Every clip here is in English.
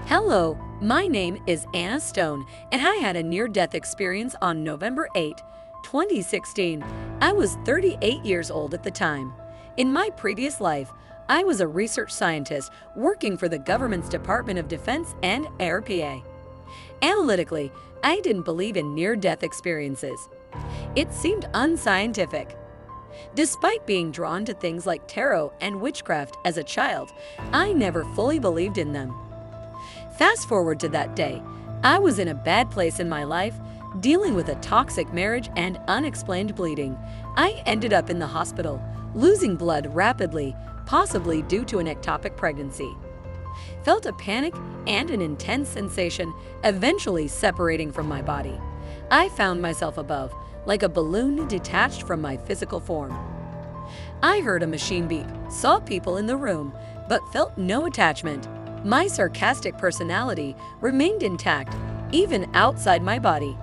Hello, my name is Anna Stone, and I had a near-death experience on November 8, 2016. I was 38 years old at the time. In my previous life, I was a research scientist working for the government's Department of Defense and RPA. Analytically, I didn't believe in near-death experiences. It seemed unscientific. Despite being drawn to things like tarot and witchcraft as a child, I never fully believed in them. Fast forward to that day, I was in a bad place in my life, dealing with a toxic marriage and unexplained bleeding. I ended up in the hospital, losing blood rapidly, possibly due to an ectopic pregnancy. Felt a panic and an intense sensation, eventually separating from my body. I found myself above, like a balloon detached from my physical form. I heard a machine beep, saw people in the room, but felt no attachment. My sarcastic personality remained intact, even outside my body.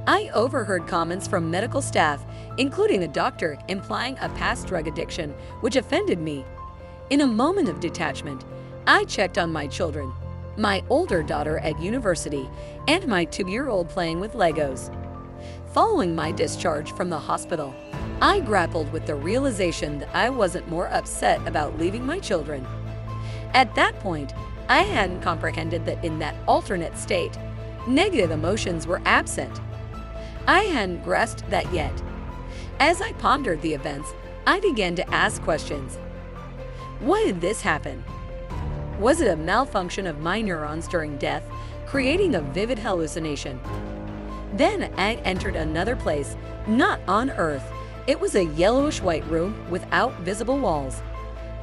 I overheard comments from medical staff, including a doctor, implying a past drug addiction, which offended me. In a moment of detachment, I checked on my children, my older daughter at university, and my 2-year-old playing with Legos. Following my discharge from the hospital, I grappled with the realization that I wasn't more upset about leaving my children. At that point, I hadn't comprehended that in that alternate state, negative emotions were absent. I hadn't grasped that yet. As I pondered the events, I began to ask questions. Why did this happen? Was it a malfunction of my neurons during death, creating a vivid hallucination? Then I entered another place, not on Earth. It was a yellowish-white room without visible walls.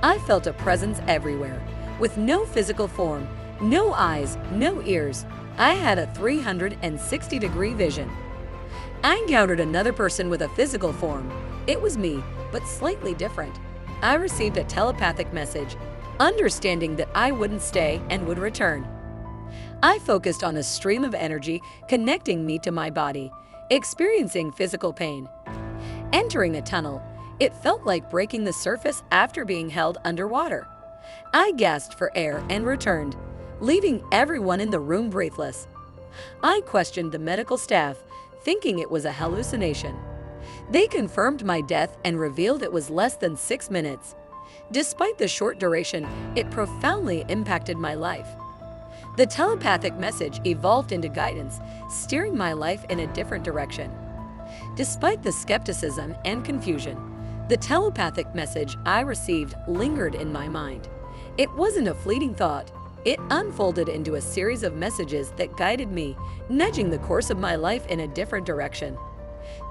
I felt a presence everywhere, with no physical form, no eyes, no ears. I had a 360-degree vision. I encountered another person with a physical form. It was me, but slightly different. I received a telepathic message, understanding that I wouldn't stay and would return. I focused on a stream of energy connecting me to my body, experiencing physical pain. Entering a tunnel, it felt like breaking the surface after being held underwater. I gasped for air and returned, leaving everyone in the room breathless. I questioned the medical staff, thinking it was a hallucination. They confirmed my death and revealed it was less than 6 minutes. Despite the short duration, it profoundly impacted my life. The telepathic message evolved into guidance, steering my life in a different direction. Despite the skepticism and confusion, the telepathic message I received lingered in my mind. It wasn't a fleeting thought. It unfolded into a series of messages that guided me, nudging the course of my life in a different direction.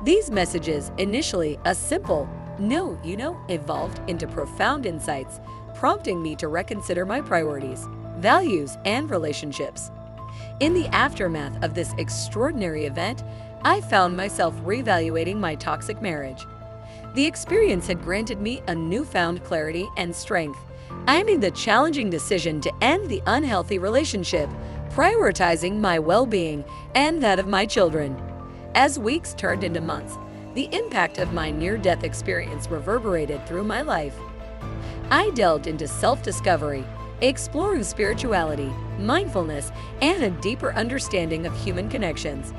These messages, initially a simple, "No, evolved into profound insights, prompting me to reconsider my priorities, values, and relationships. In the aftermath of this extraordinary event, I found myself reevaluating my toxic marriage. The experience had granted me a newfound clarity and strength. I made the challenging decision to end the unhealthy relationship, prioritizing my well-being and that of my children. As weeks turned into months, the impact of my near-death experience reverberated through my life. I delved into self-discovery, exploring spirituality, mindfulness, and a deeper understanding of human connections.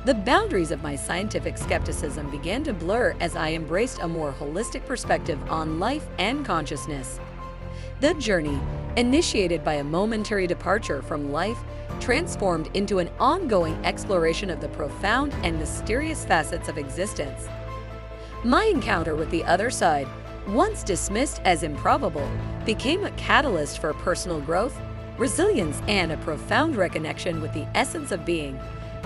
The boundaries of my scientific skepticism began to blur as I embraced a more holistic perspective on life and consciousness. The journey, initiated by a momentary departure from life, transformed into an ongoing exploration of the profound and mysterious facets of existence. My encounter with the other side, once dismissed as improbable, became a catalyst for personal growth, resilience, and a profound reconnection with the essence of being.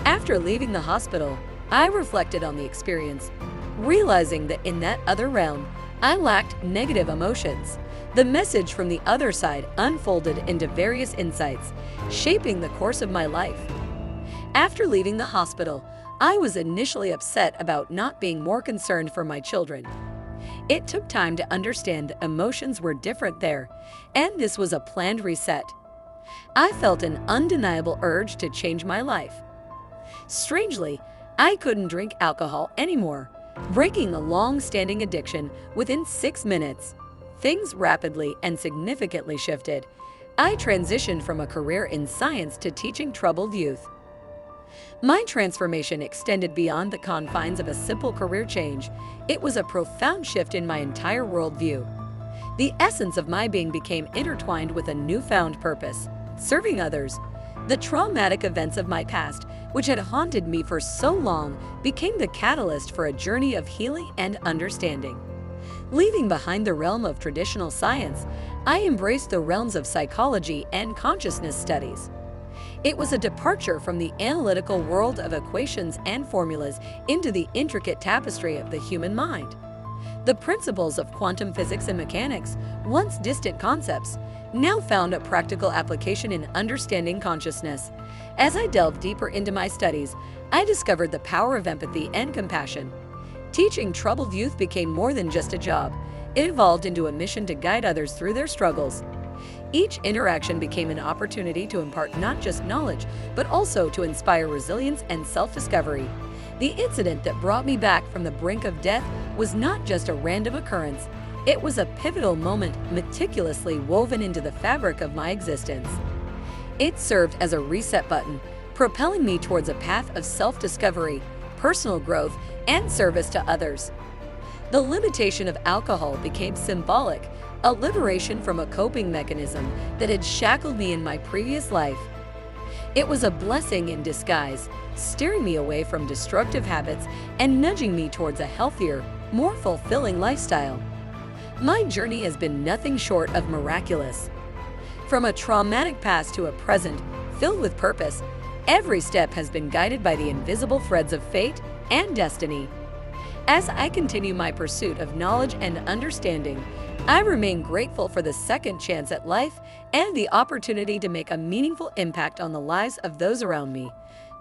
After leaving the hospital, I reflected on the experience, realizing that in that other realm, I lacked negative emotions. The message from the other side unfolded into various insights, shaping the course of my life. After leaving the hospital, I was initially upset about not being more concerned for my children. It took time to understand that emotions were different there, and this was a planned reset. I felt an undeniable urge to change my life. Strangely, I couldn't drink alcohol anymore, breaking a long-standing addiction within 6 minutes. Things rapidly and significantly shifted. I transitioned from a career in science to teaching troubled youth. My transformation extended beyond the confines of a simple career change. It was a profound shift in my entire worldview. The essence of my being became intertwined with a newfound purpose: serving others. The traumatic events of my past, which had haunted me for so long, became the catalyst for a journey of healing and understanding. Leaving behind the realm of traditional science, I embraced the realms of psychology and consciousness studies. It was a departure from the analytical world of equations and formulas into the intricate tapestry of the human mind. The principles of quantum physics and mechanics, once distant concepts, now found a practical application in understanding consciousness. As I delved deeper into my studies, I discovered the power of empathy and compassion. Teaching troubled youth became more than just a job. It evolved into a mission to guide others through their struggles. Each interaction became an opportunity to impart not just knowledge, but also to inspire resilience and self-discovery. The incident that brought me back from the brink of death was not just a random occurrence. It was a pivotal moment meticulously woven into the fabric of my existence. It served as a reset button, propelling me towards a path of self-discovery, personal growth, and service to others. The limitation of alcohol became symbolic, a liberation from a coping mechanism that had shackled me in my previous life. It was a blessing in disguise, steering me away from destructive habits and nudging me towards a healthier, more fulfilling lifestyle. My journey has been nothing short of miraculous. From a traumatic past to a present filled with purpose, every step has been guided by the invisible threads of fate and destiny. As I continue my pursuit of knowledge and understanding, I remain grateful for the second chance at life and the opportunity to make a meaningful impact on the lives of those around me.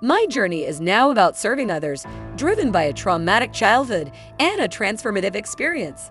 My journey is now about serving others, driven by a traumatic childhood and a transformative experience.